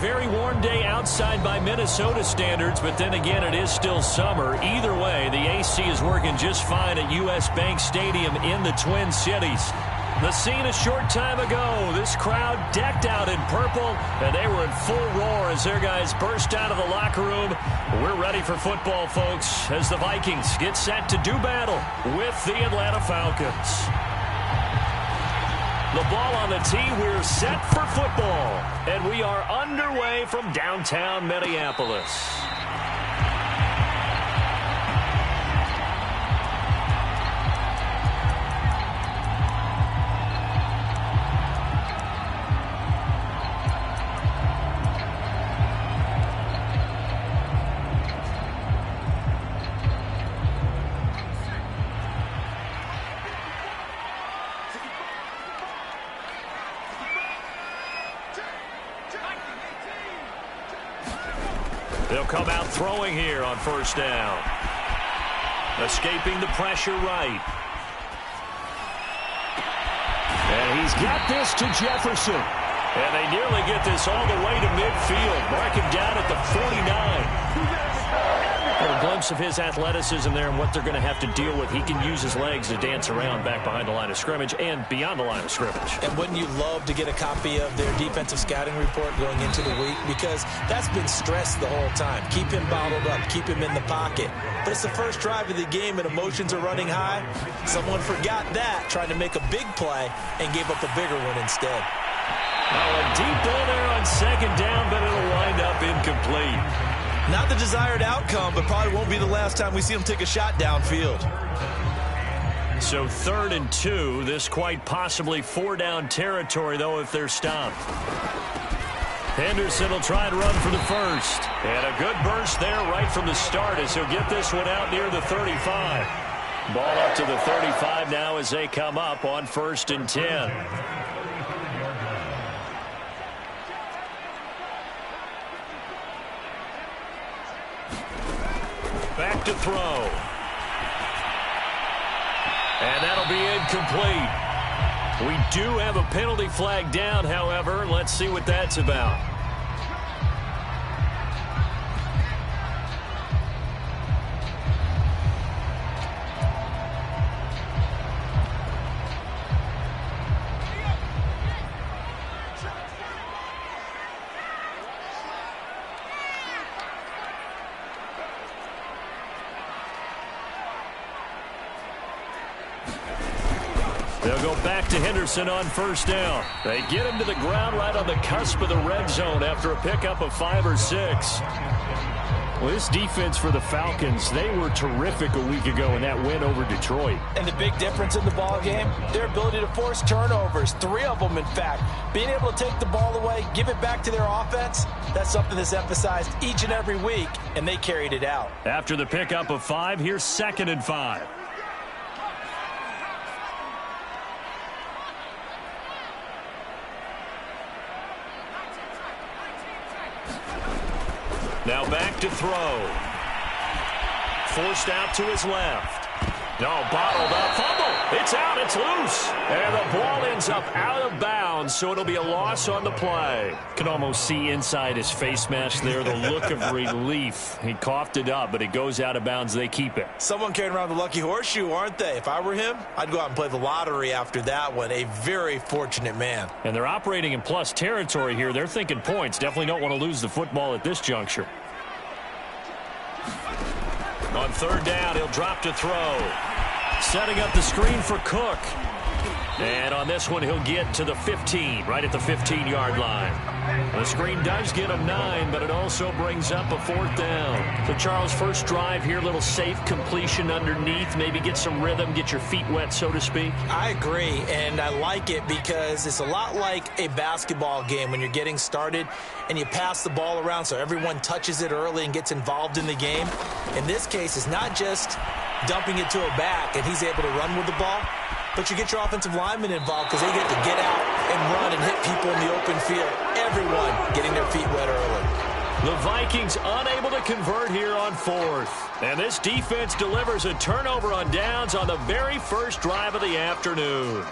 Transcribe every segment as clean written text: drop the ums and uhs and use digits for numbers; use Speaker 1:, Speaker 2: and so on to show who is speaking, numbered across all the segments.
Speaker 1: very warm day outside by Minnesota standards, but then again, it is still summer. Either way, the AC is working just fine at U.S. Bank Stadium in the Twin Cities. The scene a short time ago, this crowd decked out in purple, and they were in full roar as their guys burst out of the locker room. We're ready for football, folks, as the Vikings get set to do battle with the Atlanta Falcons. The ball on the tee, we're set for football, and we are underway from downtown Minneapolis. They'll come out throwing here on first down. Escaping the pressure right. And he's got this to Jefferson. And they nearly get this all the way to midfield. Mark him down at the 49. A glimpse of his athleticism there and what they're going to have to deal with. He can use his legs to dance around back behind the line of scrimmage and beyond the line of scrimmage.
Speaker 2: And wouldn't you love to get a copy of their defensive scouting report going into the week? Because that's been stressed the whole time. Keep him bottled up. Keep him in the pocket. But it's the first drive of the game and emotions are running high. Someone forgot that, trying to make a big play and gave up a bigger one instead.
Speaker 1: Now a deep ball there on second down, but it'll wind up incomplete.
Speaker 2: Not the desired outcome, but probably won't be the last time we see him take a shot downfield.
Speaker 1: So 3rd and 2. This quite possibly 4-down territory, though, if they're stopped. Henderson will try and run for the first. And a good burst there right from the start as he'll get this one out near the 35. Ball up to the 35 now as they come up on 1st and 10. Back to throw. And that'll be incomplete. We do have a penalty flag down, however. Let's see what that's about. They'll go back to Henderson on first down. They get him to the ground right on the cusp of the red zone after a pickup of 5 or 6. Well, this defense for the Falcons, they were terrific a week ago in that win over Detroit.
Speaker 2: And the big difference in the ball game, their ability to force turnovers, 3 of them, in fact. Being able to take the ball away, give it back to their offense, that's something that's emphasized each and every week, and they carried it out.
Speaker 1: After the pickup of 5, here's 2nd and 5. Now back to throw. Forced out to his left. No, bottled up. Fumble. It's out. It's loose. And the ball ends up out of bounds, so it'll be a loss on the play. Can almost see inside his face mask there the look of relief. He coughed it up, but it goes out of bounds. They keep it.
Speaker 2: Someone carrying around the lucky horseshoe, aren't they? If I were him, I'd go out and play the lottery after that one. A very fortunate man.
Speaker 1: And they're operating in plus territory here. They're thinking points. Definitely don't want to lose the football at this juncture. On 3rd down, he'll drop to throw. Setting up the screen for Cook. And on this one, he'll get to the 15, right at the 15-yard line. The screen does get him 9, but it also brings up a 4th down. So, Charles, first drive here, little safe completion underneath. Maybe get some rhythm, get your feet wet, so to speak.
Speaker 2: I agree, and I like it because it's a lot like a basketball game when you're getting started and you pass the ball around so everyone touches it early and gets involved in the game. In this case, it's not just dumping it to a back and he's able to run with the ball, but you get your offensive linemen involved because they get to get out and run and hit people in the open field. Everyone getting their feet wet early.
Speaker 1: The Vikings unable to convert here on 4th. And this defense delivers a turnover on downs on the very first drive of the afternoon.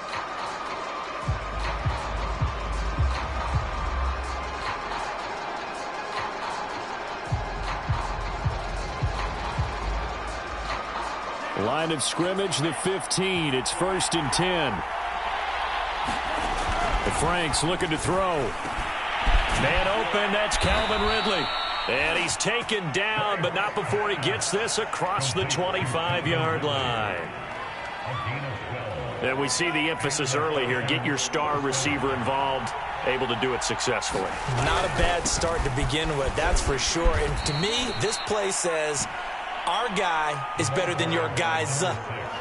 Speaker 1: Line of scrimmage, the 15. It's 1st and 10. The Franks looking to throw. Man open, that's Calvin Ridley. And he's taken down, but not before he gets this across the 25-yard line. And we see the emphasis early here. Get your star receiver involved, able to do it successfully.
Speaker 2: Not a bad start to begin with, that's for sure. And to me, this play says our guy is better than your guys.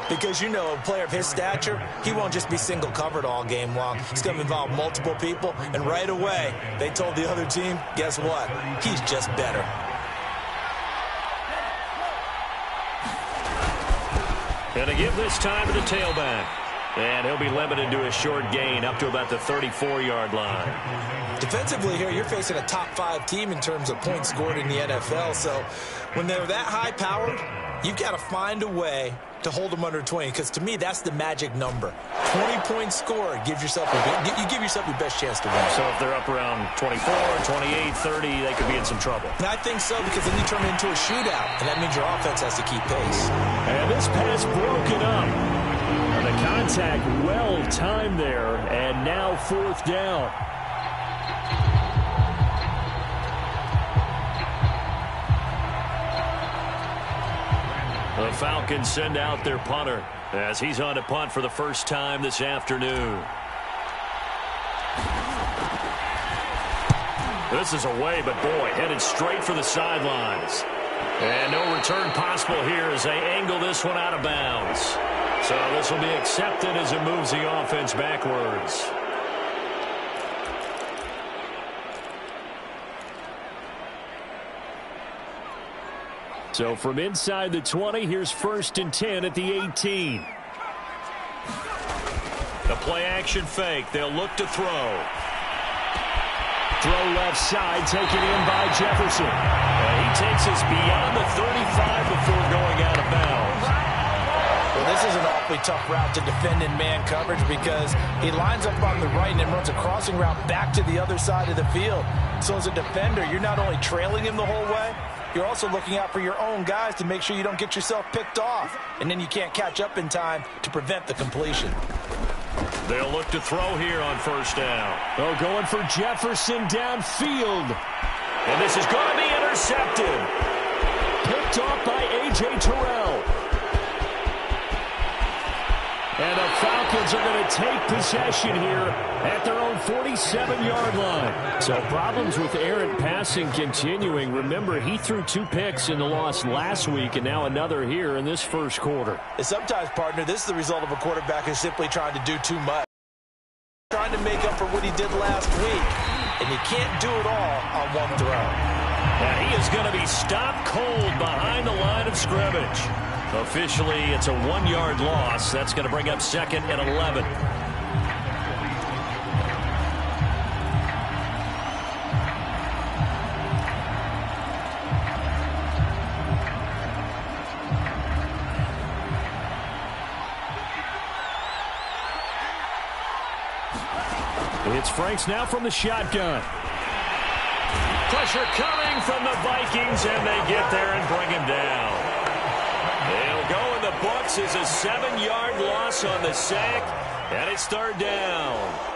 Speaker 2: Because, you know, a player of his stature, he won't just be single covered all game long. He's going to involve multiple people. And right away, they told the other team, guess what? He's just better.
Speaker 1: And to give this time to the tailback. And he'll be limited to a short gain up to about the 34-yard line.
Speaker 2: Defensively here, you're facing a top 5 team in terms of points scored in the NFL. So when they're that high-powered, you've got to find a way to hold them under 20, because to me, that's the magic number. 20 points scored, you give yourself your best chance to win.
Speaker 1: So if they're up around 24, 28, 30, they could be in some trouble.
Speaker 2: And I think so, because then you turn it into a shootout, and that means your offense has to keep pace.
Speaker 1: And this pass broken up. The contact well timed there, and now 4th down. The Falcons send out their punter as he's on to punt for the first time this afternoon. This is away, but boy, headed straight for the sidelines. And no return possible here as they angle this one out of bounds. So this will be accepted as it moves the offense backwards. So from inside the 20, here's 1st and 10 at the 18. The play action fake. They'll look to throw. Throw left side, taken in by Jefferson. He takes us beyond the 35 before going out of bounds.
Speaker 2: Well, this is an awfully tough route to defend in man coverage, because he lines up on the right and then runs a crossing route back to the other side of the field. So as a defender, you're not only trailing him the whole way, you're also looking out for your own guys to make sure you don't get yourself picked off. And then you can't catch up in time to prevent the completion.
Speaker 1: They'll look to throw here on 1st down. Oh, going for Jefferson downfield. And this is going to be intercepted. Picked off by A.J. Terrell. And the Falcons are going to take possession here at their own 47-yard line. So problems with errant passing continuing. Remember, he threw 2 picks in the loss last week, and now another here in this first quarter.
Speaker 2: And sometimes, partner, this is the result of a quarterback who's simply trying to do too much. Trying to make up for what he did last week. And you can't do it all on one throw.
Speaker 1: And he is going to be stopped cold behind the line of scrimmage. Officially, it's a 1-yard loss. That's going to bring up 2nd and 11. It's Franks now from the shotgun. Pressure coming from the Vikings, and they get there and bring him down. They'll go in the books as a 7-yard loss on the sack, and it's 3rd down.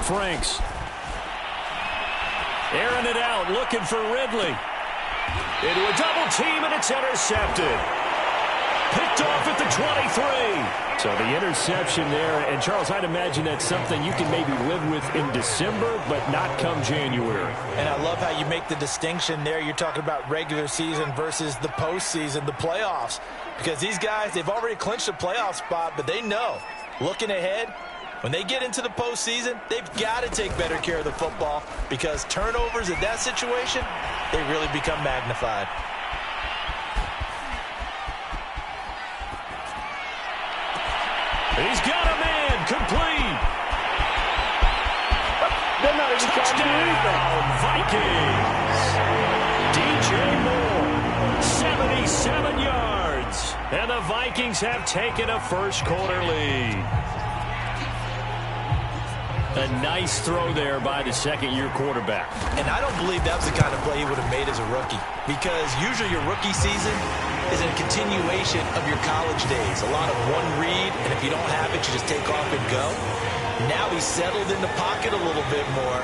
Speaker 1: Franks. Airing it out, looking for Ridley. Into a double team, and it's intercepted. Picked off at the 23. So the interception there, and Charles, I'd imagine that's something you can maybe live with in December, but not come January.
Speaker 2: And I love how you make the distinction there. You're talking about regular season versus the postseason, the playoffs. Because these guys, they've already clinched a playoff spot, but they know, looking ahead, when they get into the postseason, they've got to take better care of the football, because turnovers in that situation, they really become magnified. He's got a man, complete.
Speaker 3: They're not even trying to do anything.
Speaker 1: Vikings. DJ Moore, 77 yards. And the Vikings have taken a first-quarter lead. A nice throw there by the second-year quarterback.
Speaker 2: And I don't believe that was the kind of play he would have made as a rookie, because usually your rookie season is a continuation of your college days. A lot of one read, and if you don't have it, you just take off and go. Now he's settled in the pocket a little bit more,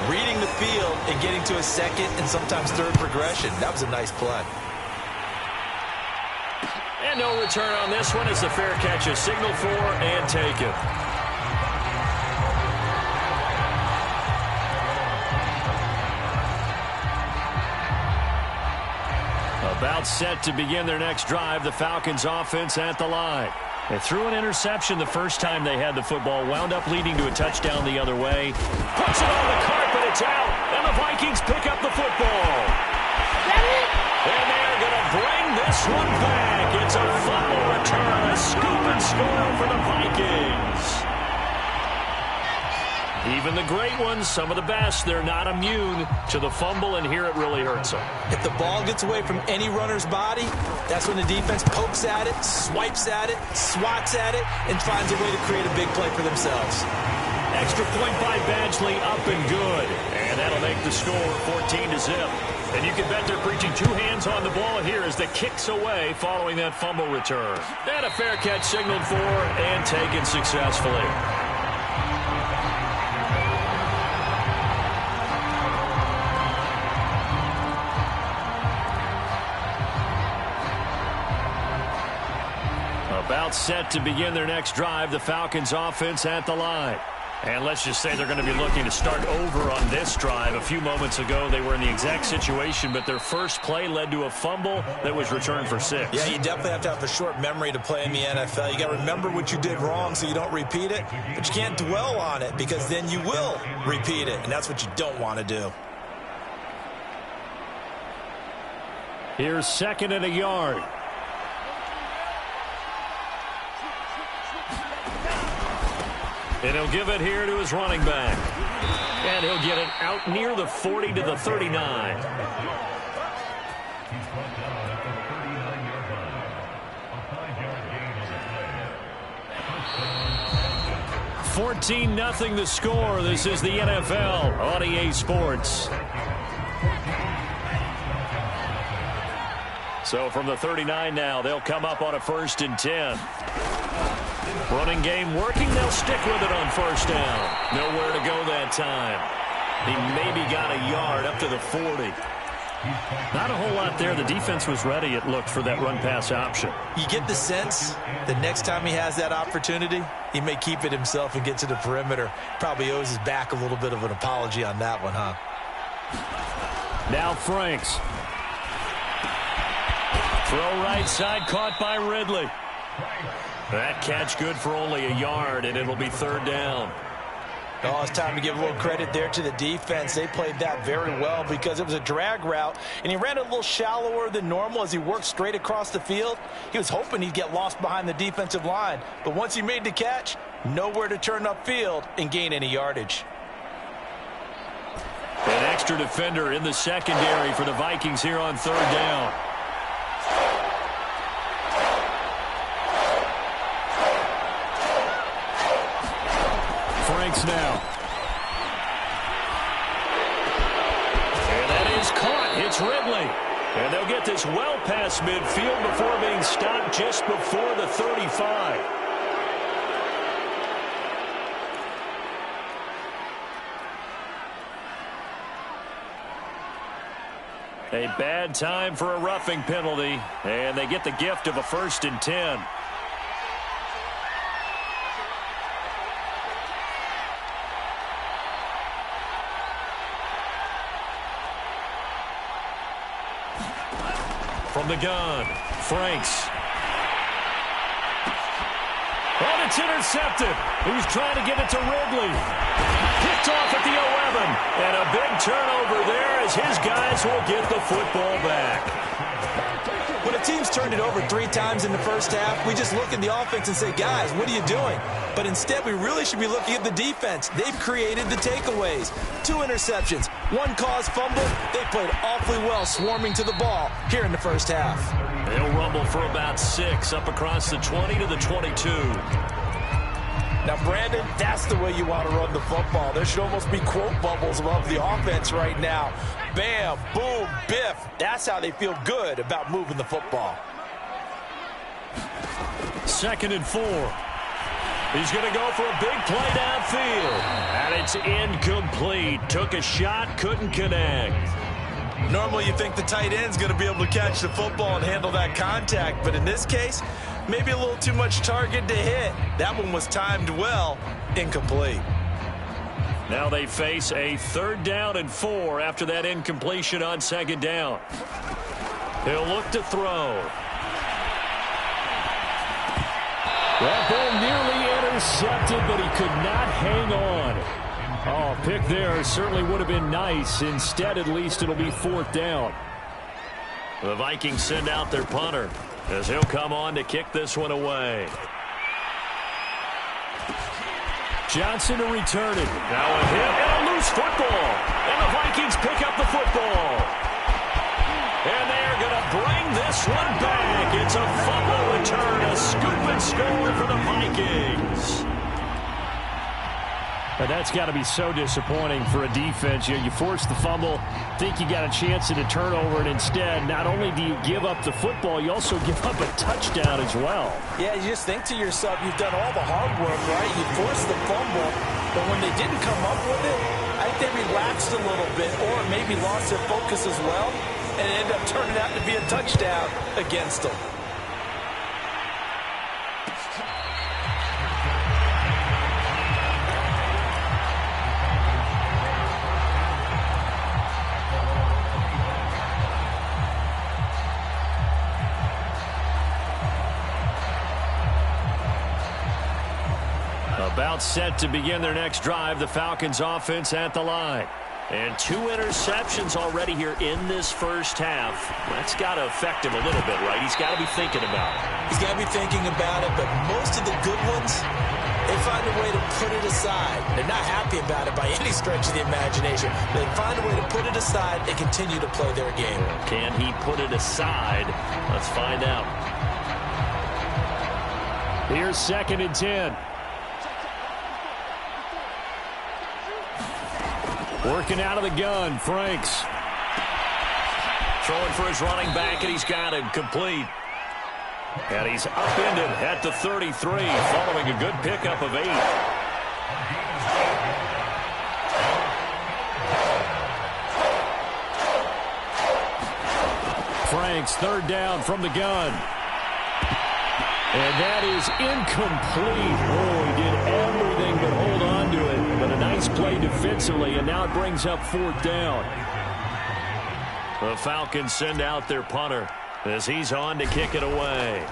Speaker 2: reading the field and getting to a second and sometimes third progression. That was a nice play.
Speaker 1: And no return on this one as the fair catch is signaled for and taken. About set to begin their next drive, the Falcons offense at the line. They threw an interception the first time they had the football, wound up leading to a touchdown the other way. Puts it on the carpet, it's out, and the Vikings pick up the football. And they're going to bring this one back. It's a fumble return, a scoop and score for the Vikings. Even the great ones, some of the best, they're not immune to the fumble, and here it really hurts them.
Speaker 2: If the ball gets away from any runner's body, that's when the defense pokes at it, swipes at it, swats at it, and finds a way to create a big play for themselves.
Speaker 1: Extra point by Badgley, up and good. And that'll make the score 14-0. And you can bet they're preaching two hands on the ball here as the kick's away following that fumble return. And a fair catch signaled for and taken successfully. About set to begin their next drive, the Falcons offense at the line. And let's just say they're going to be looking to start over on this drive. A few moments ago, they were in the exact situation, but their first play led to a fumble that was returned for 6.
Speaker 2: Yeah, you definitely have to have a short memory to play in the NFL. You got to remember what you did wrong so you don't repeat it, but you can't dwell on it because then you will repeat it, and that's what you don't want to do.
Speaker 1: Here's second and a yard. And he'll give it here to his running back. And he'll get it out near the 40 to the 39. 14-0 the score. This is the NFL on EA Sports. So from the 39 now, they'll come up on a 1st and 10. Running game working. They'll stick with it on first down. Nowhere to go that time. He maybe got a yard up to the 40. Not a whole lot there. The defense was ready, it looked, for that run-pass option. You
Speaker 2: get the sense that next time he has that opportunity, he may keep it himself and get to the perimeter. Probably owes his back a little bit of an apology on that one, huh?
Speaker 1: Now Franks. Throw right side, caught by Ridley. That catch good for only a yard, and it'll be 3rd down.
Speaker 2: Oh, it's time to give a little credit there to the defense. They played that very well because it was a drag route, and he ran a little shallower than normal as he worked straight across the field. He was hoping he'd get lost behind the defensive line, but once he made the catch, nowhere to turn upfield and gain any yardage.
Speaker 1: An extra defender in the secondary for the Vikings here on 3rd down. Franks now. And that is caught. It's Ridley. And they'll get this well past midfield before being stopped just before the 35. A bad time for a roughing penalty, and they get the gift of a 1st and 10. From the gun, Franks. And it's intercepted. He was trying to get it to Ridley. Picked off at the 11. And a big turnover there as his guys will get the football back.
Speaker 2: When a team's turned it over 3 times in the first half, we just look at the offense and say, guys, what are you doing? But instead, we really should be looking at the defense. They've created the takeaways. 2 interceptions, 1 caused fumble. They played awfully well swarming to the ball here in the first half.
Speaker 1: They'll rumble for about 6 up across the 20 to the 22.
Speaker 3: Now, Brandon, that's the way you want to run the football. There should almost be quote bubbles above the offense right now. Bam, boom, biff. That's how they feel good about moving the football.
Speaker 1: 2nd and 4. He's going to go for a big play downfield. And it's incomplete. Took a shot, couldn't connect.
Speaker 2: Normally you think the tight end's going to be able to catch the football and handle that contact, but in this case, maybe a little too much target to hit. That one was timed well, incomplete.
Speaker 1: Now they face a 3rd down and 4 after that incompletion on 2nd down. He'll look to throw.
Speaker 4: That ball nearly intercepted, but he could not hang on. Oh, pick there certainly would have been nice. Instead, at least it'll be 4th down.
Speaker 1: The Vikings send out their punter as he'll come on to kick this one away.
Speaker 4: Johnson to return it.
Speaker 1: Now a hit and a loose football. And the Vikings pick up the football. And they're going to bring this one back. It's a fumble return, a scoop and score for the Vikings.
Speaker 4: But that's got to be so disappointing for a defense. You force the fumble, think you got a chance at a turnover, and instead, not only do you give up the football, you also give up a touchdown as well.
Speaker 3: Yeah, you just think to yourself, you've done all the hard work, right? You forced the fumble, but when they didn't come up with it, I think they relaxed a little bit or maybe lost their focus as well, and it ended up turning out to be a touchdown against them.
Speaker 1: About set to begin their next drive, the Falcons offense at the line. And 2 interceptions already here in this first half. That's got to affect him a little bit, right? He's got to be thinking about it.
Speaker 2: He's got to be thinking about it, but most of the good ones, they find a way to put it aside. They're not happy about it by any stretch of the imagination. They find a way to put it aside and continue to play their game.
Speaker 1: Can he put it aside? Let's find out.
Speaker 4: Here's 2nd and 10. Working out of the gun, Franks.
Speaker 1: Throwing for his running back, and he's got him complete. And he's upended at the 33, following a good pickup of 8.
Speaker 4: Franks, 3rd down from the gun. And that is incomplete. Oh, he did everything but hold on to it. But a nice play defensively, and now it brings up 4th down.
Speaker 1: The Falcons send out their punter as he's on to kick it away.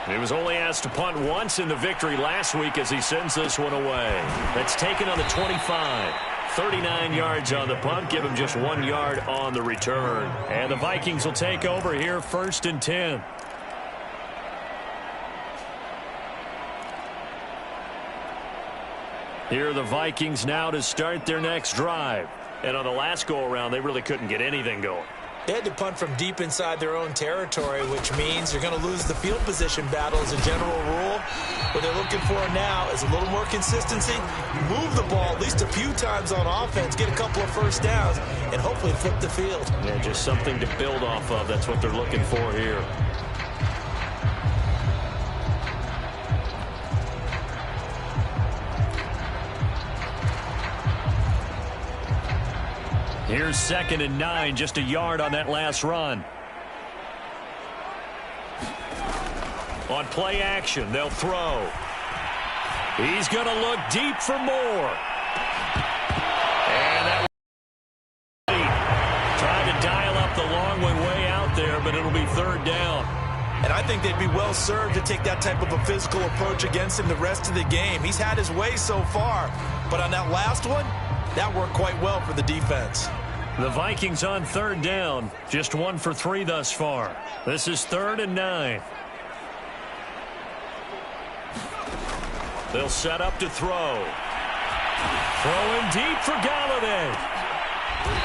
Speaker 1: He was only asked to punt once in the victory last week as he sends this one away. That's taken on the 25. 39 yards on the punt, give him just 1 yard on the return.
Speaker 4: And the Vikings will take over here, 1st and 10.
Speaker 1: Here are the Vikings now to start their next drive. And on the last go-around, they really couldn't get anything going.
Speaker 2: They had to punt from deep inside their own territory, which means you're going to lose the field position battle as a general rule. What they're looking for now is a little more consistency, move the ball at least a few times on offense, get a couple of first downs, and hopefully flip the field.
Speaker 1: Yeah, just something to build off of. That's what they're looking for here.
Speaker 4: Here's 2nd and 9, just a yard on that last run.
Speaker 1: On play action, they'll throw. He's going to look deep for more. And that trying to dial up the long way out there, but it'll be 3rd down.
Speaker 2: And I think they'd be well served to take that type of a physical approach against him the rest of the game. He's had his way so far, but on that last one, that worked quite well for the defense.
Speaker 1: The Vikings on third down. Just 1 for 3 thus far. This is 3rd and 9. They'll set up to throw. Throwing deep for Galladay.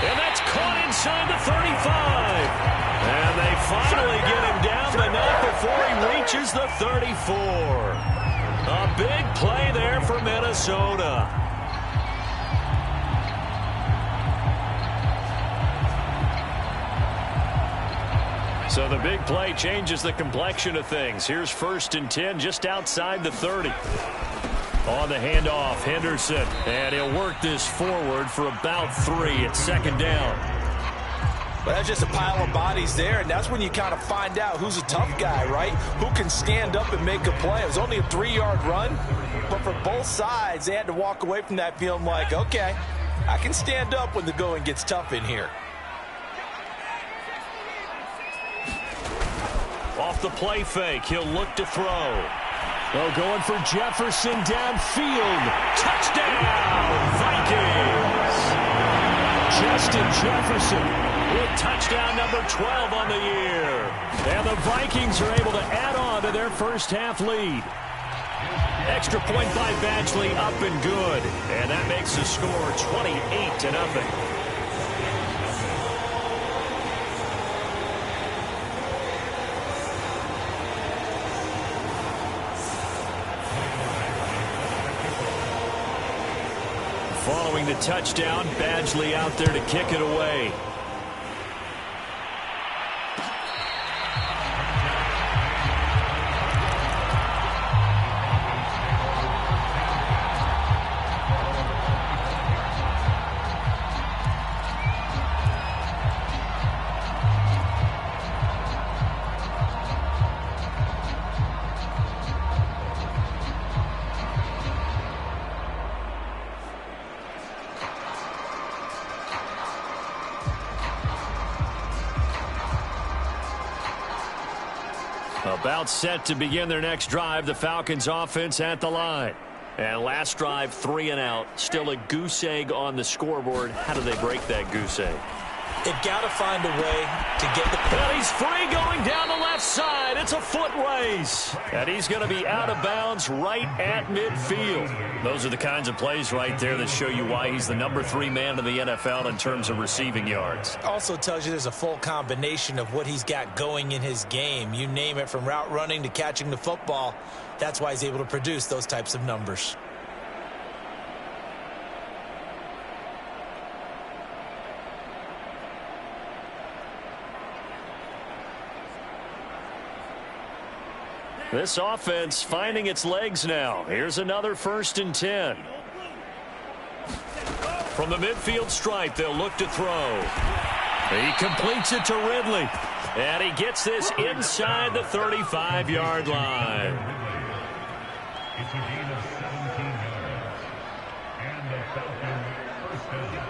Speaker 1: And that's caught inside the 35. And they finally get him down, but not before he reaches the 34. A big play there for Minnesota. So the big play changes the complexion of things. Here's 1st and 10 just outside the 30. On the handoff, Henderson. And he'll work this forward for about 3 at 2nd down.
Speaker 3: But that's just a pile of bodies there, and that's when you kind of find out who's a tough guy, right? Who can stand up and make a play. It was only a 3-yard run, but for both sides, they had to walk away from that feeling like, okay, I can stand up when the going gets tough in here.
Speaker 1: Off the play fake, he'll look to throw. Oh, going for Jefferson downfield. Touchdown, Vikings! Justin Jefferson with touchdown number 12 on the year. And the Vikings are able to add on to their first half lead. Extra point by Badgley up and good. And that makes the score 28-0. Following the touchdown, Badgley out there to kick it away. About set to begin their next drive. The Falcons offense at the line. And last drive, 3 and out. Still a goose egg on the scoreboard. How do they break that goose egg?
Speaker 2: They've got to find a way to get the...
Speaker 1: And he's free going down the left side. It's a foot race. And he's going to be out of bounds right at midfield. Those are the kinds of plays right there that show you why he's the number 3 man in the NFL in terms of receiving yards.
Speaker 2: Also tells you there's a full combination of what he's got going in his game. You name it, from route running to catching the football. That's why he's able to produce those types of numbers.
Speaker 1: This offense finding its legs now. Here's another 1st and 10. From the midfield stripe, they'll look to throw. He completes it to Ridley. And he gets this inside the 35-yard line.
Speaker 5: It's a gain of 17 yards. And the Falcons first down.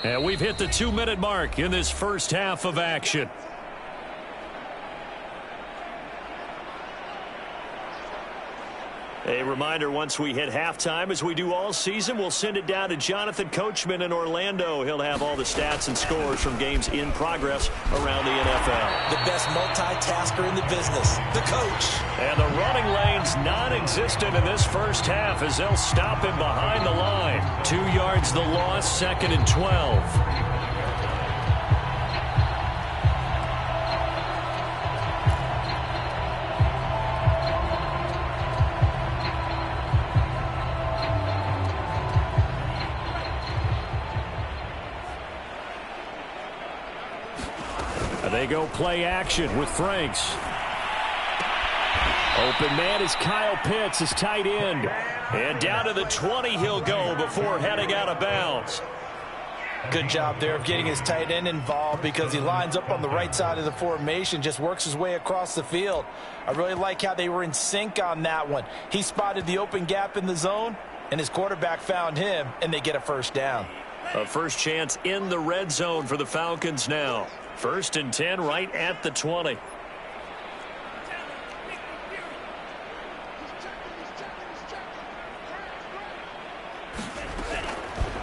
Speaker 1: And we've hit the 2-minute mark in this first half of action. A reminder, once we hit halftime, as we do all season, we'll send it down to Jonathan Coachman in Orlando. He'll have all the stats and scores from games in progress around the NFL.
Speaker 2: The best multitasker in the business, the coach.
Speaker 1: And the running lane's non-existent in this first half as they'll stop him behind the line. 2 yards the loss, 2nd and 12. They go play action with Franks. Open man is Kyle Pitts, his tight end. And down to the 20 he'll go before heading out of bounds.
Speaker 3: Good job there of getting his tight end involved, because he lines up on the right side of the formation, just works his way across the field. I really like how they were in sync on that one. He spotted the open gap in the zone, and his quarterback found him, and they get a first down.
Speaker 1: A first chance in the red zone for the Falcons now. 1st and 10 right at the 20.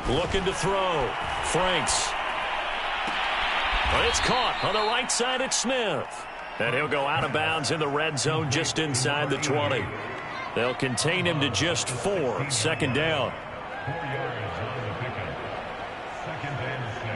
Speaker 1: Looking to throw. Franks. But it's caught on the right side at Smith. And he'll go out of bounds in the red zone just inside the 20. They'll contain him to just 4. 2nd down.
Speaker 5: 4 yards on the pickup. 2nd and 6.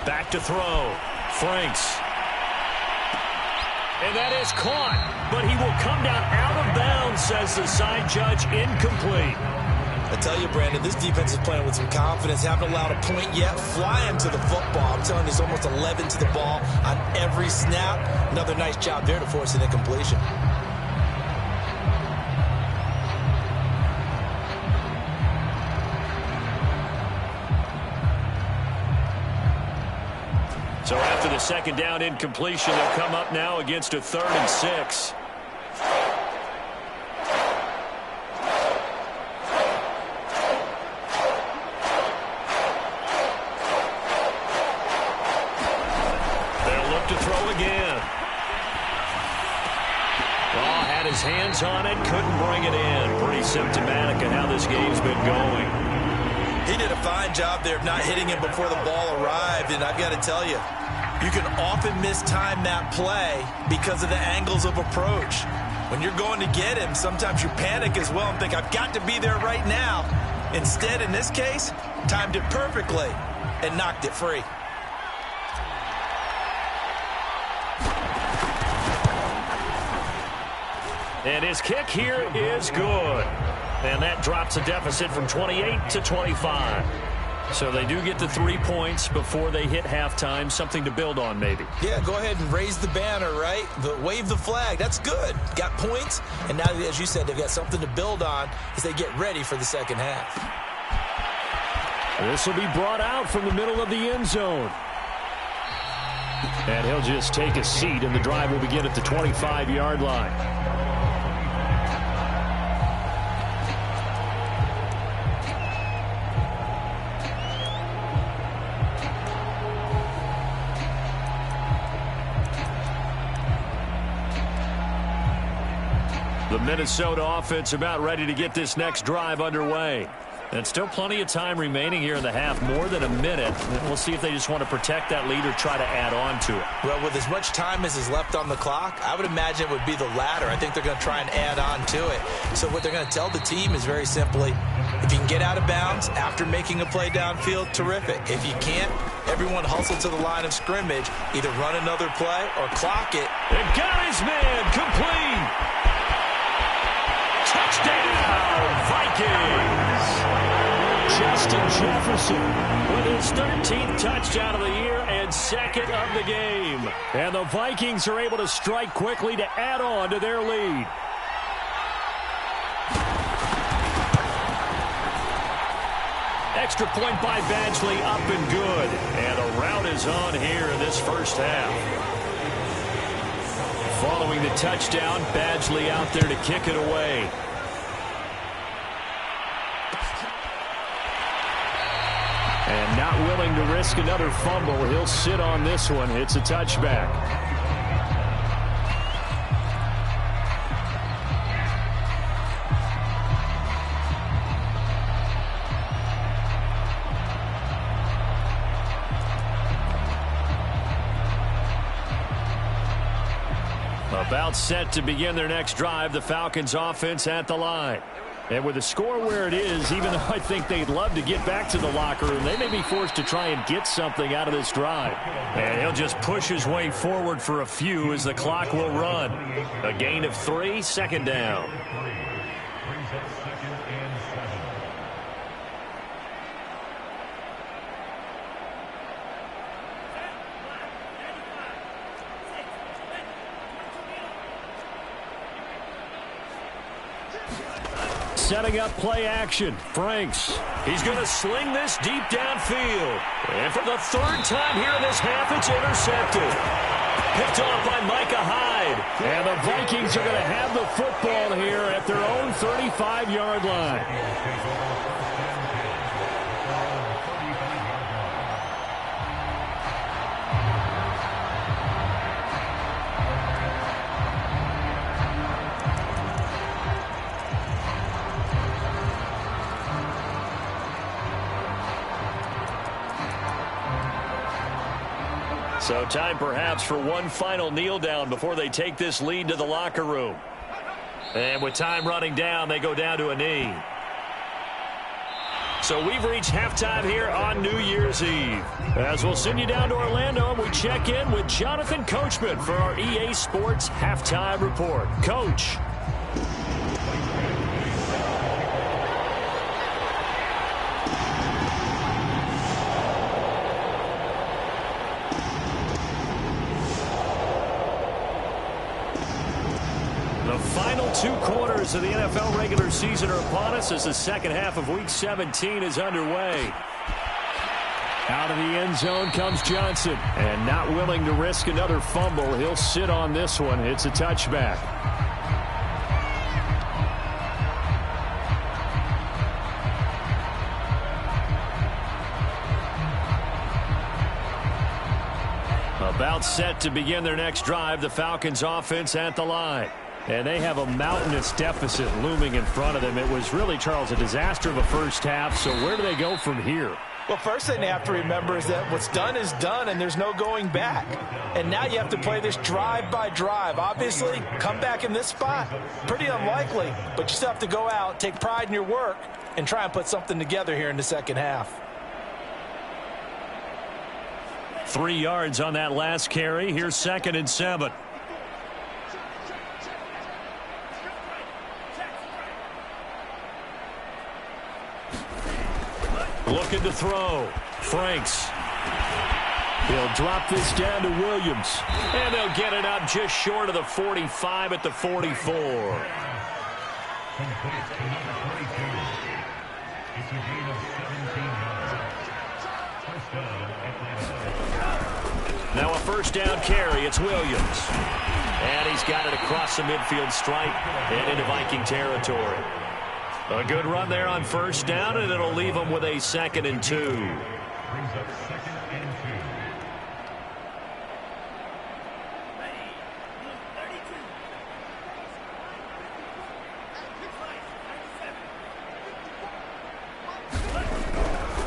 Speaker 1: Back to throw. Franks. And that is caught, but he will come down out of bounds, says the side judge. Incomplete.
Speaker 2: I tell you, Brandon, this defense is playing with some confidence. Haven't allowed a point yet. Flying to the football. I'm telling you, there's almost 11 to the ball on every snap. Another nice job there to force an incompletion.
Speaker 1: So after the 2nd down incompletion, they'll come up now against a 3rd and 6. They'll look to throw again. Raw had his hands on it, couldn't bring it in. Pretty symptomatic of how this game's been going.
Speaker 2: He did a fine job there of not hitting him before the ball arrived, and I've got to tell you, you can often mistime that play because of the angles of approach. When you're going to get him, sometimes you panic as well and think, I've got to be there right now. Instead, in this case, timed it perfectly and knocked it free.
Speaker 1: And his kick here is good. And that drops a deficit from 28 to 25. So they do get the 3 points before they hit halftime. Something to build on, maybe.
Speaker 2: Yeah, go ahead and raise the banner, right? Wave the flag. That's good. Got points. And now, as you said, they've got something to build on as they get ready for the 2nd half.
Speaker 4: This will be brought out from the middle of the end zone. And he'll just take a seat, and the drive will begin at the 25-yard line. The Minnesota offense about ready to get this next drive underway. And still plenty of time remaining here in the half, more than a minute. We'll see if they just want to protect that lead or try to add on to it.
Speaker 2: Well, with as much time as is left on the clock, I would imagine it would be the latter. I think they're going to try and add on to it. So what they're going to tell the team is very simply, if you can get out of bounds after making a play downfield, terrific. If you can't, everyone hustle to the line of scrimmage, either run another play or clock it.
Speaker 1: And got his man complete. Touchdown, Vikings! Justin Jefferson with his 13th touchdown of the year and 2nd of the game. And the Vikings are able to strike quickly to add on to their lead. Extra point by Badgley, up and good. And a rout is on here in this first half. Following the touchdown, Badgley out there to kick it away. And not willing to risk another fumble. He'll sit on this one. It's a touchback. About set to begin their next drive, the Falcons offense at the line. And with the score where it is, even though I think they'd love to get back to the locker room, they may be forced to try and get something out of this drive. And he'll just push his way forward for a few as the clock will run. A gain of 3, 2nd down.
Speaker 5: Brings up 2nd and 7.
Speaker 1: Setting up play action. Franks. He's going to sling this deep downfield. And for the 3rd time here in this half, it's intercepted. Picked off by Micah Hyde. And the Vikings are going to have the football here at their own 35-yard line. So time perhaps for one final kneel down before they take this lead to the locker room. And with time running down, they go down to a knee. So we've reached halftime here on New Year's Eve. As we'll send you down to Orlando, and we check in with Jonathan Coachman for our EA Sports Halftime Report. Coach. The final 2 quarters of the NFL regular season are upon us as the second half of Week 17 is underway. Out of the end zone comes Johnson. And not willing to risk another fumble, he'll sit on this one. It's a touchback. About set to begin their next drive, the Falcons offense at the line. And they have a mountainous deficit looming in front of them. It was really, Charles, a disaster of a first half. So where do they go from here?
Speaker 3: Well, first thing they have to remember is that what's done is done, and there's no going back. And now you have to play this drive by drive. Obviously, come back in this spot, pretty unlikely. But you still have to go out, take pride in your work, and try and put something together here in the second half.
Speaker 1: 3 yards on that last carry. Here's 2nd and 7. Looking to throw. Franks. He'll drop this down to Williams. And they'll get it up just short of the 45 at the 44. Now a first down carry. It's Williams. And he's got it across the midfield stripe and into Viking territory. A good run there on first down, and it'll leave them with a 2nd and 2.
Speaker 5: Brings up 2nd and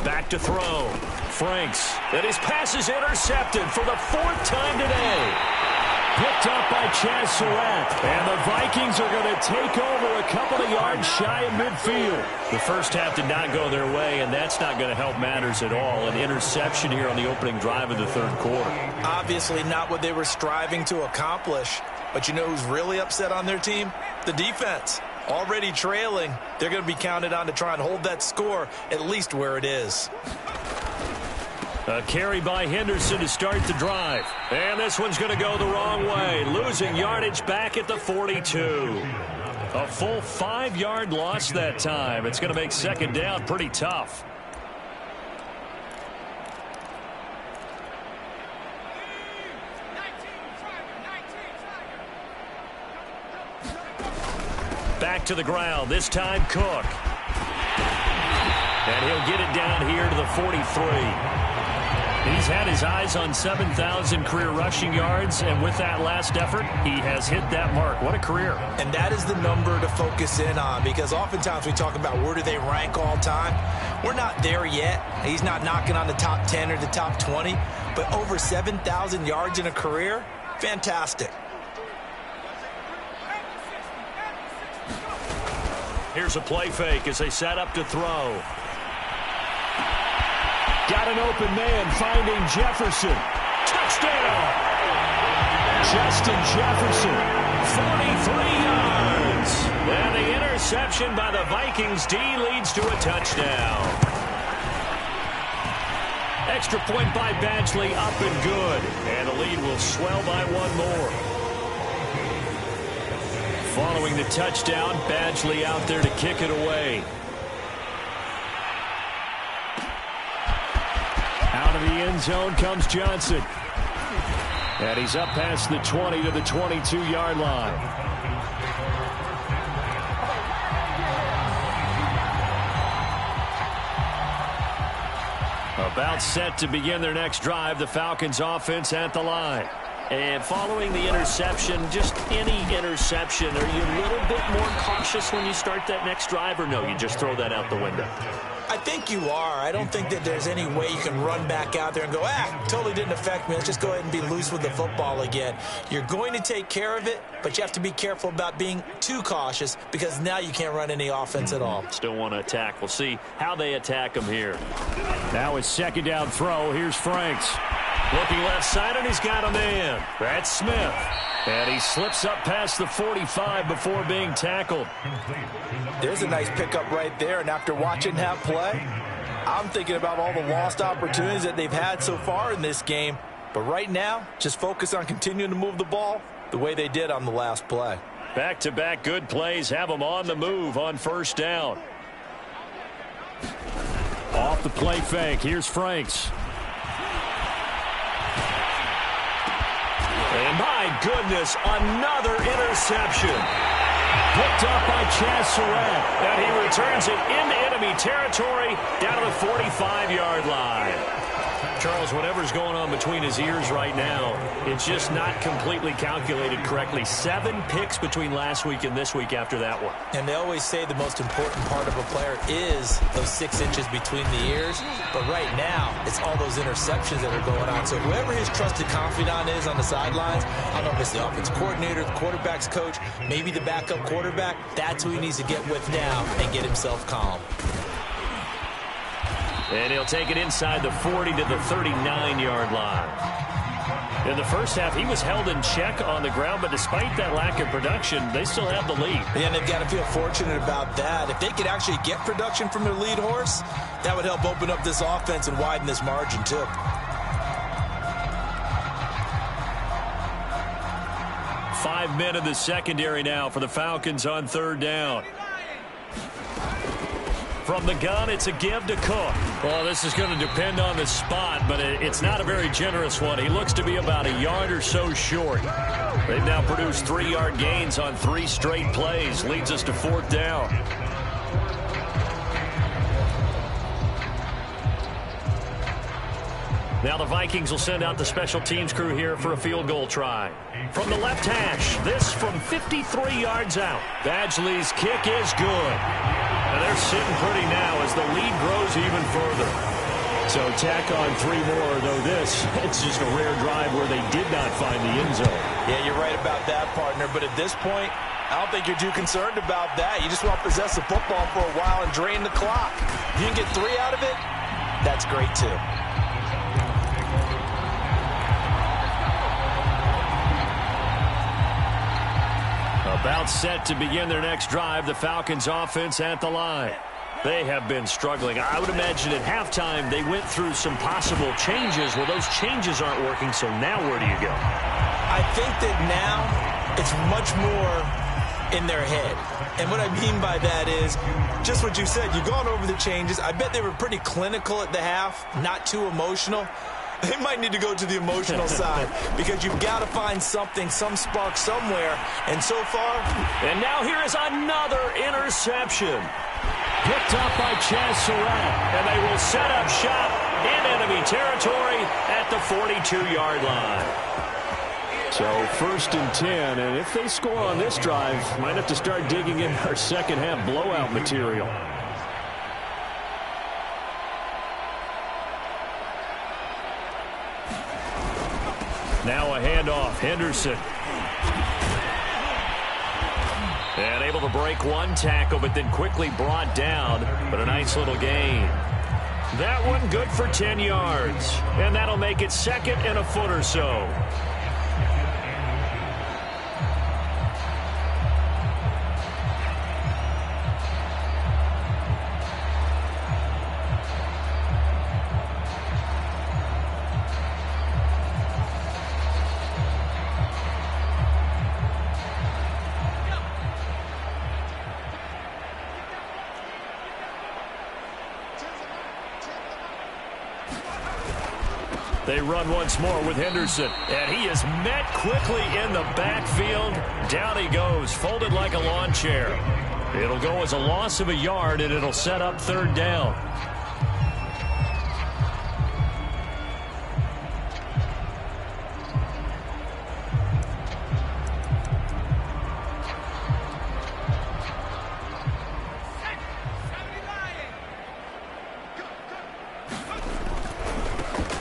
Speaker 1: 2. Back to throw. Franks. And his pass is intercepted for the 4th time today. Picked up by Chaz Surratt. And the Vikings are going to take over a couple of yards shy of midfield. The first half did not go their way, and that's not going to help matters at all. An interception here on the opening drive of the 3rd quarter.
Speaker 2: Obviously not what they were striving to accomplish. But you know who's really upset on their team? The defense. Already trailing. They're going to be counted on to try and hold that score at least where it is.
Speaker 1: A carry by Henderson to start the drive. And this one's going to go the wrong way. Losing yardage back at the 42. A full 5-yard loss that time. It's going to make 2nd down pretty tough. Back to the ground. This time Cook. And he'll get it down here to the 43. He's had his eyes on 7,000 career rushing yards, and with that last effort, he has hit that mark. What a career.
Speaker 2: And that is the number to focus in on, because oftentimes we talk about where do they rank all time. We're not there yet. He's not knocking on the top 10 or the top 20, but over 7,000 yards in a career, fantastic.
Speaker 1: Here's a play fake as they set up to throw. Got an open man finding Jefferson. Touchdown! Justin Jefferson, 43 yards. And the interception by the Vikings D leads to a touchdown. Extra point by Badgley, up and good. And the lead will swell by 1 more. Following the touchdown, Badgley out there to kick it away. Out of the end zone comes Johnson. And he's up past the 20 to the 22-yard line. About set to begin their next drive, the Falcons offense at the line. And following the interception, just any interception, are you a little bit more cautious when you start that next drive, or no, you just throw that out the window?
Speaker 2: I think you are. I don't think that there's any way you can run back out there and go, totally didn't affect me. Let's just go ahead and be loose with the football again. You're going to take care of it, but you have to be careful about being too cautious because now you can't run any offense at all.
Speaker 4: Still want to attack. We'll see how they attack him here. Now his second down throw. Here's Franks. Looking left side, and he's got a man. That's Smith. And he slips up past the 45 before being tackled.
Speaker 3: There's a nice pickup right there, and after watching that play, I'm thinking about all the lost opportunities that they've had so far in this game. But right now, just focus on continuing to move the ball the way they did on the last play.
Speaker 4: Back-to-back good plays have them on the move on first down. Off the play fake, here's Franks. And my goodness, another interception. Picked up by Str8BumBashin, and he returns it into enemy territory down to the 45-yard line. Charles, whatever's going on between his ears right now, it's just not completely calculated correctly. 7 picks between last week and this week after that one.
Speaker 2: And they always say the most important part of a player is those 6 inches between the ears. But right now, it's all those interceptions that are going on. So whoever his trusted confidant is on the sidelines, I don't know if it's the offense coordinator, the quarterback's coach, maybe the backup quarterback, that's who he needs to get with now and get himself calm.
Speaker 4: And he'll take it inside the 40 to the 39-yard line. In the first half, he was held in check on the ground, but despite that lack of production, they still have the lead.
Speaker 2: Yeah, and they've got to feel fortunate about that. If they could actually get production from their lead horse, that would help open up this offense and widen this margin, too.
Speaker 4: Five men in the secondary now for the Falcons on third down. From the gun, it's a give to Cook. Well, this is going to depend on the spot, but it's not a very generous one. He looks to be about a yard or so short. They've now produced 3-yard gains on 3 straight plays. Leads us to fourth down. Now the Vikings will send out the special teams crew here for a field goal try. From the left hash, this from 53 yards out. Badgley's kick is good. And they're sitting pretty now as the lead grows even further. So tack on 3 more, though this, it's just a rare drive where they did not find the end zone.
Speaker 3: Yeah, you're right about that, partner. But at this point, I don't think you're too concerned about that. You just want to possess the football for a while and drain the clock. If you can get 3 out of it, that's great, too.
Speaker 4: About set to begin their next drive, the Falcons offense at the line. They have been struggling. I would imagine at halftime they went through some possible changes. Well, those changes aren't working, so now where do you go?
Speaker 2: I think that now it's much more in their head. And what I mean by that is just what you said. You've gone over the changes. I bet they were pretty clinical at the half, not too emotional. They might need to go to the emotional side because you've got to find something, some spark somewhere. And so far...
Speaker 4: And now here is another interception. Picked up by Str8BumBashin. And they will set up shop in enemy territory at the 42-yard line. So first and 10. And if they score on this drive, might have to start digging in our second half blowout material. Now a handoff, Henderson. And able to break one tackle, but then quickly brought down. But a nice little gain. That one good for 10 yards. And that'll make it second and a foot or so. They run once more with Henderson, and he is met quickly in the backfield. Down he goes, folded like a lawn chair. It'll go as a loss of a yard, and it'll set up third down.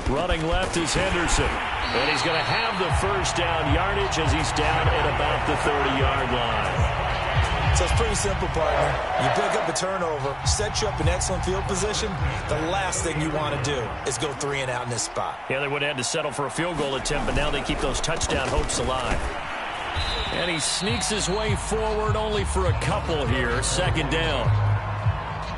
Speaker 4: Running left is Henderson. And he's going to have the first down yardage as he's down at about the 30-yard line.
Speaker 2: So it's pretty simple, partner. You pick up a turnover, set you up in excellent field position. The last thing you want to do is go 3 and out in this spot.
Speaker 4: Yeah, they would have had to settle for a field goal attempt, but now they keep those touchdown hopes alive. And he sneaks his way forward only for a couple here. Second down.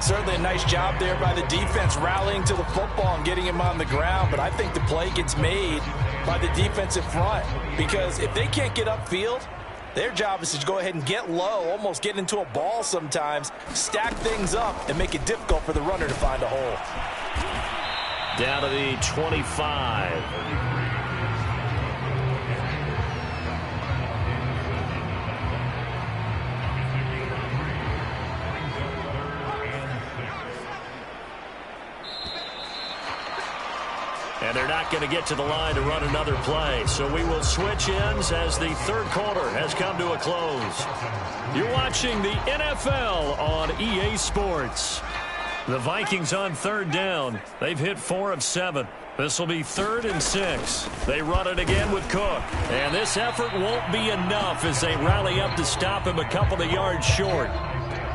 Speaker 3: Certainly a nice job there by the defense rallying to the football and getting him on the ground, but I think the play gets made by the defensive front because if they can't get upfield, their job is to go ahead and get low, almost get into a ball sometimes, stack things up, and make it difficult for the runner to find a hole.
Speaker 4: Down to the 25. And they're not going to get to the line to run another play. So we will switch ends as the third quarter has come to a close. You're watching the NFL on EA Sports. The Vikings on third down. They've hit 4 of 7. This will be 3rd and 6. They run it again with Cook. And this effort won't be enough as they rally up to stop him a couple of yards short.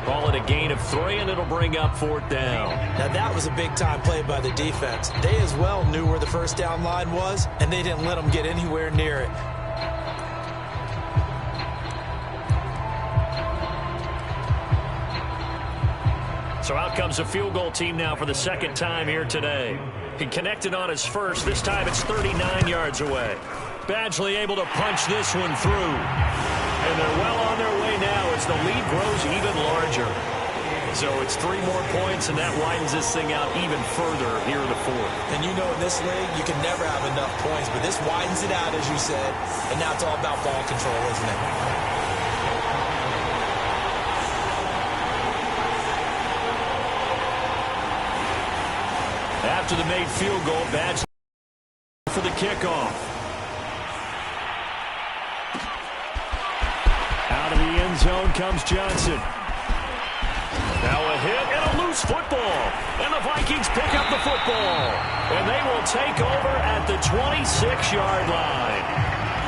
Speaker 4: Call it a gain of 3, and it'll bring up 4th down.
Speaker 2: Now, that was a big-time play by the defense. They as well knew where the first down line was, and they didn't let them get anywhere near it.
Speaker 4: So out comes a field goal team now for the second time here today. He connected on his first. This time it's 39 yards away. Badgley able to punch this one through. And they're well on their way now as the lead grows even larger. So it's 3 more points, and that widens this thing out even further here in the 4th.
Speaker 2: And you know in this league, you can never have enough points, but this widens it out, as you said, and now it's all about ball control, isn't it?
Speaker 4: After the made field goal, Badgley for the kickoff. Out of the end zone comes Johnson. Now a hit and a loose football. And the Vikings pick up the football. And they will take over at the 26-yard line.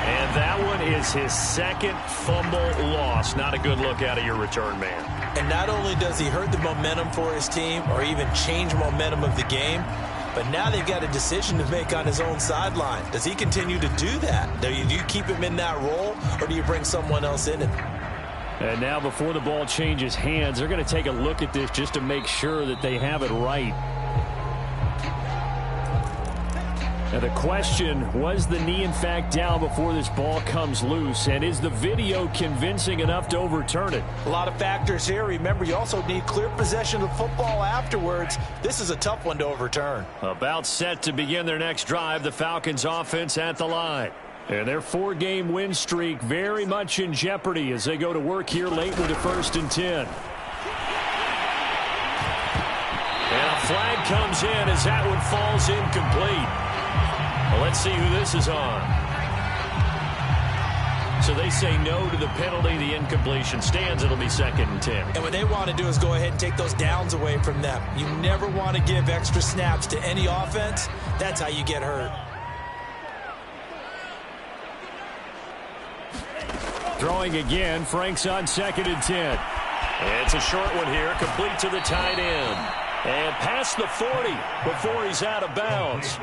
Speaker 4: And that one is his 2nd fumble loss. Not a good look out of your return man.
Speaker 2: And not only does he hurt the momentum for his team or even change momentum of the game, but now they've got a decision to make on his own sideline. Does he continue to do that? Do you keep him in that role, or do you bring someone else in it?
Speaker 4: And now before the ball changes hands, they're going to take a look at this just to make sure that they have it right. Now the question, was the knee in fact down before this ball comes loose? And is the video convincing enough to overturn it?
Speaker 2: A lot of factors here. Remember, you also need clear possession of the football afterwards. This is a tough one to overturn.
Speaker 4: About set to begin their next drive, the Falcons offense at the line. And their 4-game win streak very much in jeopardy as they go to work here late with the 1st and 10. And a flag comes in as that one falls incomplete. Well, let's see who this is on. So they say no to the penalty. The incompletion stands. It'll be 2nd and 10.
Speaker 2: And what they want to do is go ahead and take those downs away from them. You never want to give extra snaps to any offense. That's how you get hurt.
Speaker 4: Throwing again. Frank's on 2nd and 10. It's a short one here. Complete to the tight end. And past the 40 before he's out of bounds.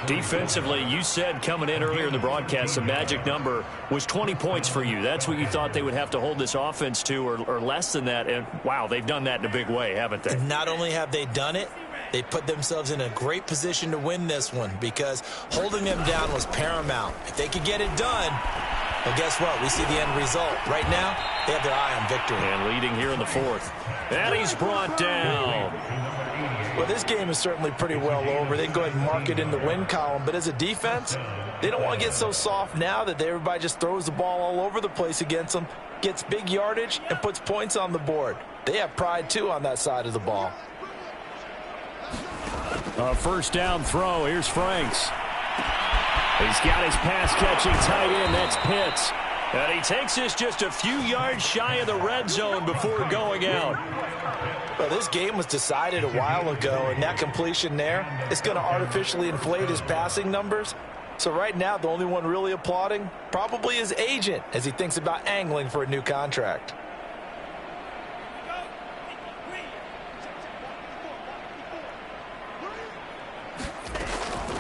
Speaker 4: Defensively, you said coming in earlier in the broadcast, the magic number was 20 points for you. That's what you thought they would have to hold this offense to, or less than that. And, wow, they've done that in a big way, haven't they?
Speaker 2: And not only have they done it, they put themselves in a great position to win this one because holding them down was paramount. If they could get it done, well, guess what? We see the end result. Right now, they have their eye on victory.
Speaker 4: And leading here in the 4th. And he's brought down.
Speaker 3: Well, this game is certainly pretty well over. They can go ahead and mark it in the win column. But as a defense, they don't want to get so soft now that everybody just throws the ball all over the place against them, gets big yardage, and puts points on the board. They have pride, too, on that side of the ball.
Speaker 4: A 1st down throw. Here's Franks. He's got his pass-catching tight end. That's Pitts.
Speaker 1: And he takes this just a few yards shy of the red zone before going out.
Speaker 2: Well, this game was decided a while ago, and that completion there is going to artificially inflate his passing numbers. So right now, the only one really applauding probably his agent as he thinks about angling for a new contract.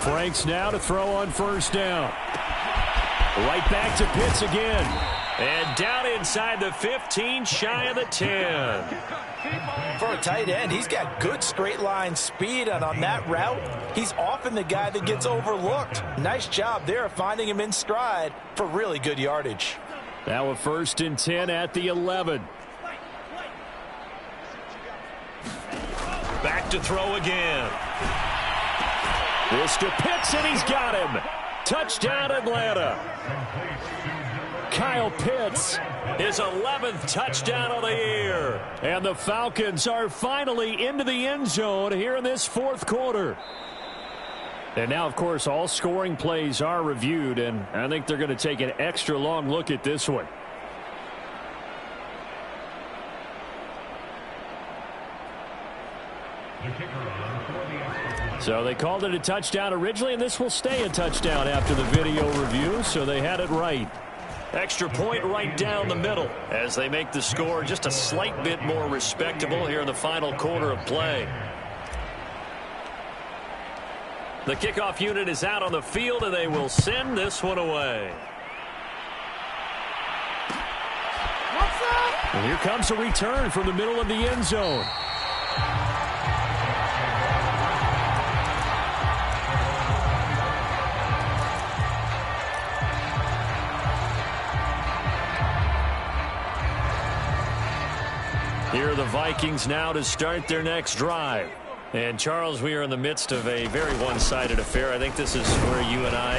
Speaker 1: Franks now to throw on first down. Right back to Pitts again. And down inside the 15, shy of the 10.
Speaker 2: For a tight end, he's got good straight line speed, and on that route, he's often the guy that gets overlooked. Nice job there of finding him in stride for really good yardage.
Speaker 1: Now a 1st and 10 at the 11. Back to throw again. This to Pitts, and he's got him. Touchdown, Atlanta. Kyle Pitts, his 11th touchdown of the year. And the Falcons are finally into the end zone here in this 4th quarter. And now, of course, all scoring plays are reviewed, and I think they're going to take an extra long look at this one. So they called it a touchdown originally, and this will stay a touchdown after the video review, so they had it right. Extra point right down the middle as they make the score just a slight bit more respectable here in the final quarter of play. The kickoff unit is out on the field, and they will send this one away. And here comes a return from the middle of the end zone. Here are the Vikings now to start their next drive. And, Charles, we are in the midst of a very one-sided affair. I think this is where you and I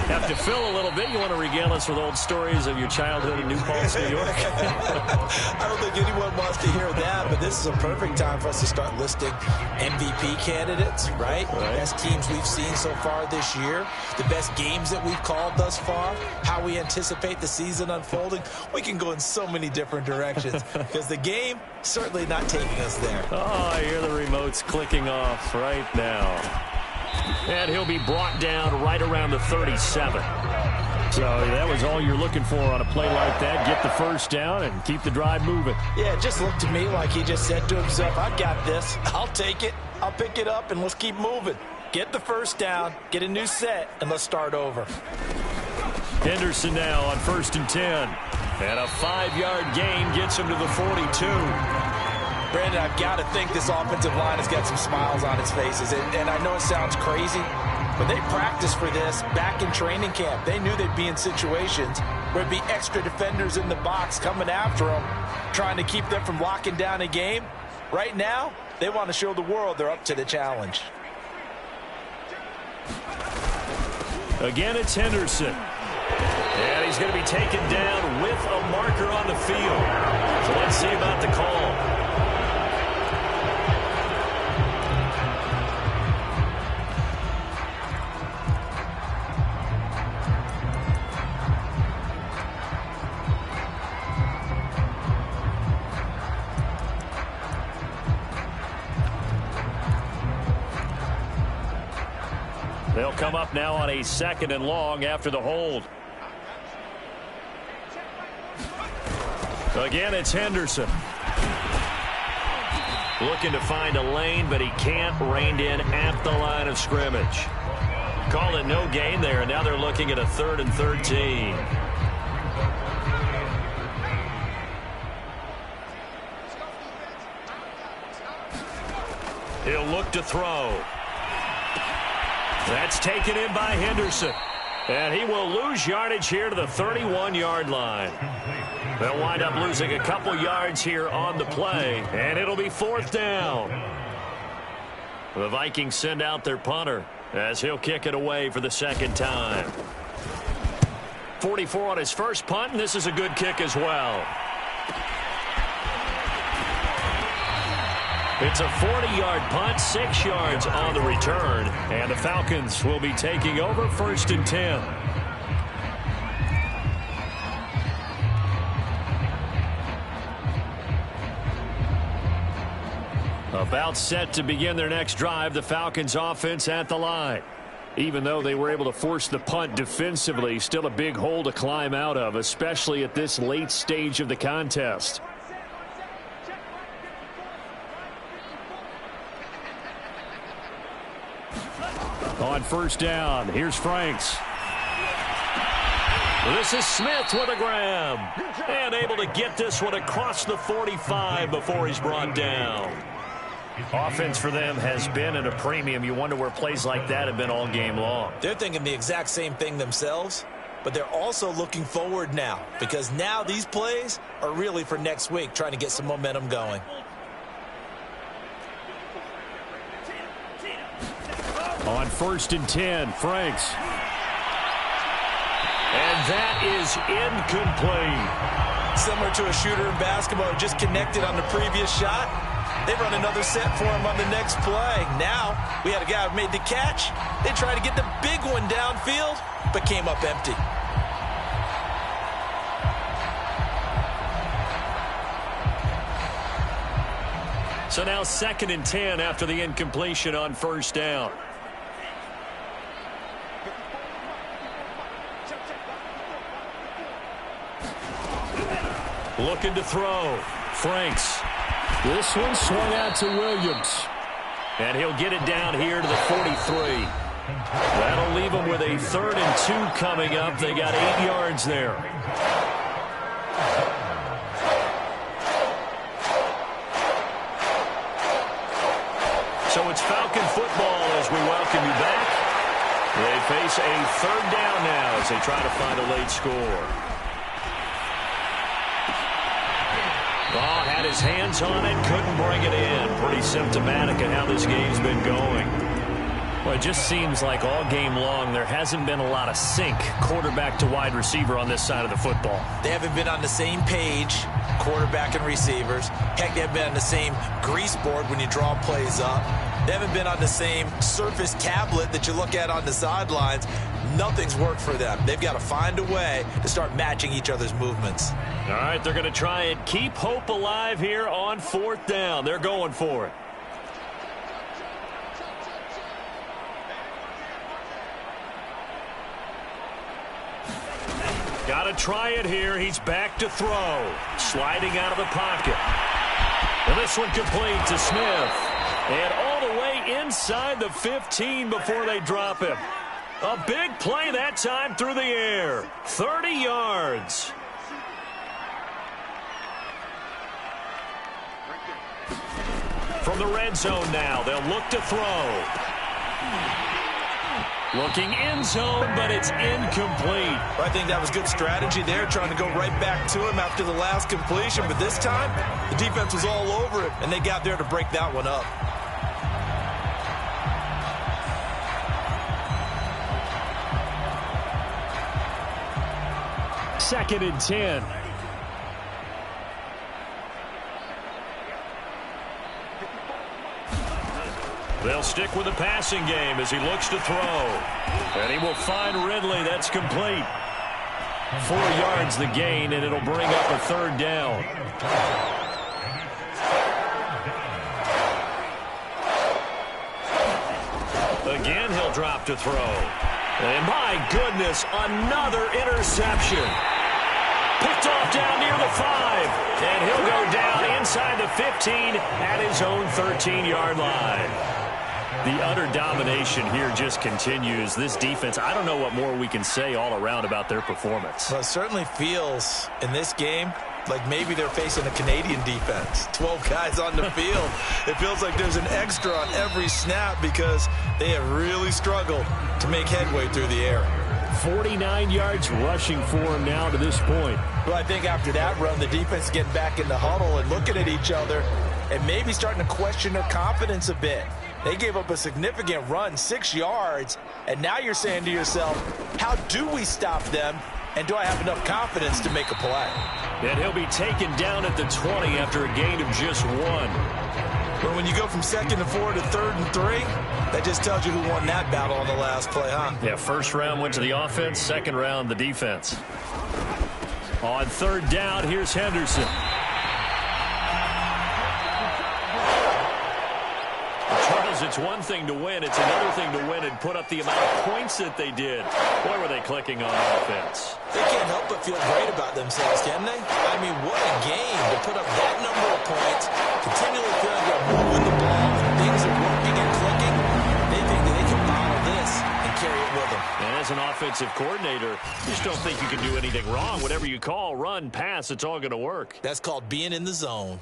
Speaker 1: have to fill a little bit. You want to regale us with old stories of your childhood in New Paltz, New York?
Speaker 2: I don't think anyone wants to hear that, but this is a perfect time for us to start listing MVP candidates, right? The best teams we've seen so far this year, the best games that we've called thus far, how we anticipate the season unfolding. We can go in so many different directions because the game certainly not taking us there.
Speaker 1: Oh, I hear the remotes clicking off right now. And he'll be brought down right around the 37. So that was all you're looking for on a play like that. Get the first down and keep the drive moving.
Speaker 2: Yeah, it just looked to me like he just said to himself, I got this. I'll take it. I'll pick it up, and let's keep moving. Get the first down, get a new set, and let's start over.
Speaker 1: Henderson now on 1st and 10. And a 5-yard gain gets him to the 42.
Speaker 2: Brandon, I've got to think this offensive line has got some smiles on its faces. And I know it sounds crazy, but they practiced for this back in training camp. They knew they'd be in situations where there'd be extra defenders in the box coming after them, trying to keep them from locking down a game. Right now, they want to show the world they're up to the challenge.
Speaker 1: Again, it's Henderson. And he's going to be taken down with a marker on the field. So let's see about the call. They'll come up now on a 2nd and long after the hold. Again, it's Henderson. Looking to find a lane, but he can't. Reined in at the line of scrimmage. Call it no gain there, and now they're looking at a 3rd and 13. He'll look to throw. That's taken in by Henderson. And he will lose yardage here to the 31-yard line. They'll wind up losing a couple yards here on the play, and it'll be 4th down. The Vikings send out their punter as he'll kick it away for the 2nd time. 44 on his first punt, and this is a good kick as well. It's a 40-yard punt, 6 yards on the return, and the Falcons will be taking over 1st and 10.
Speaker 4: About set to begin their next drive, the Falcons offense at the line. Even though they were able to force the punt defensively, still a big hole to climb out of, especially at this late stage of the contest. On first down, here's Franks.
Speaker 1: This is Smith with a grab. And able to get this one across the 45 before he's brought down.
Speaker 4: Offense for them has been at a premium. You wonder where plays like that have been all game long.
Speaker 2: They're thinking the exact same thing themselves, but they're also looking forward now because now these plays are really for next week, trying to get some momentum going.
Speaker 4: On first and 10, Franks.
Speaker 1: And that is incomplete.
Speaker 2: Similar to a shooter in basketball who just connected on the previous shot. They run another set for him on the next play. Now, we had a guy who made the catch. They tried to get the big one downfield, but came up empty.
Speaker 1: So now 2nd and 10 after the incompletion on first down. Looking to throw. Franks.
Speaker 4: This one swung out to Williams.
Speaker 1: And he'll get it down here to the 43. That'll leave him with a 3rd and 2 coming up. They got 8 yards there. So it's Falcon football as we welcome you back. They face a 3rd down now as they try to find a late score. Oh, had his hands on it, couldn't bring it in. Pretty symptomatic of how this game's been going.
Speaker 4: Well, it just seems like all game long there hasn't been a lot of sync quarterback to wide receiver on this side of the football.
Speaker 2: They haven't been on the same page, quarterback and receivers. Heck, they haven't been on the same grease board when you draw plays up. They haven't been on the same Surface tablet that you look at on the sidelines. Nothing's worked for them. They've got to find a way to start matching each other's movements.
Speaker 1: All right, they're going to try and keep hope alive here on 4th down. They're going for it. Got to try it here. He's back to throw. Sliding out of the pocket. And this one complete to Smith. And all the way inside the 15 before they drop him. A big play that time through the air. 30 yards. From the red zone now, they'll look to throw. Looking end zone, but it's incomplete.
Speaker 2: I think that was good strategy there, trying to go right back to him after the last completion. But this time, the defense was all over it, and they got there to break that one up.
Speaker 4: Second and 10.
Speaker 1: They'll stick with the passing game as he looks to throw. And he will find Ridley. That's complete. 4 yards the gain, and it'll bring up a 3rd down. Again, he'll drop to throw. And my goodness, another interception. Picked off down near the 5. And he'll go down inside the 15 at his own 13-yard line.
Speaker 4: The utter domination here just continues. This defense, I don't know what more we can say all around about their performance.
Speaker 2: Well, it certainly feels in this game like maybe they're facing a Canadian defense. 12 guys on the field. It feels like there's an extra on every snap because they have really struggled to make headway through the air.
Speaker 4: 49 yards rushing for him now to this point.
Speaker 2: Well, I think after that run, the defense is getting back in the huddle and looking at each other and maybe starting to question their confidence a bit. They gave up a significant run, 6 yards, and now you're saying to yourself, how do we stop them, and do I have enough confidence to make a play?
Speaker 1: And he'll be taken down at the 20 after a gain of just 1.
Speaker 2: But when you go from 2nd and 4 to 3rd and 3, that just tells you who won that battle on the last play, huh?
Speaker 4: Yeah, first round went to the offense, second round the defense. On 3rd down, here's Henderson.
Speaker 1: because it's one thing to win. It's another thing to win and put up the amount of points that they did. Boy, were they clicking on offense.
Speaker 2: They can't help but feel great about themselves, can they? I mean, what a game to put up that number of points, continually feeling they're moving the ball, and things are working and clicking. They think that they can bottle this and carry it with them.
Speaker 1: And as an offensive coordinator, you just don't think you can do anything wrong. Whatever you call, run, pass, it's all going to work.
Speaker 2: That's called being in the zone.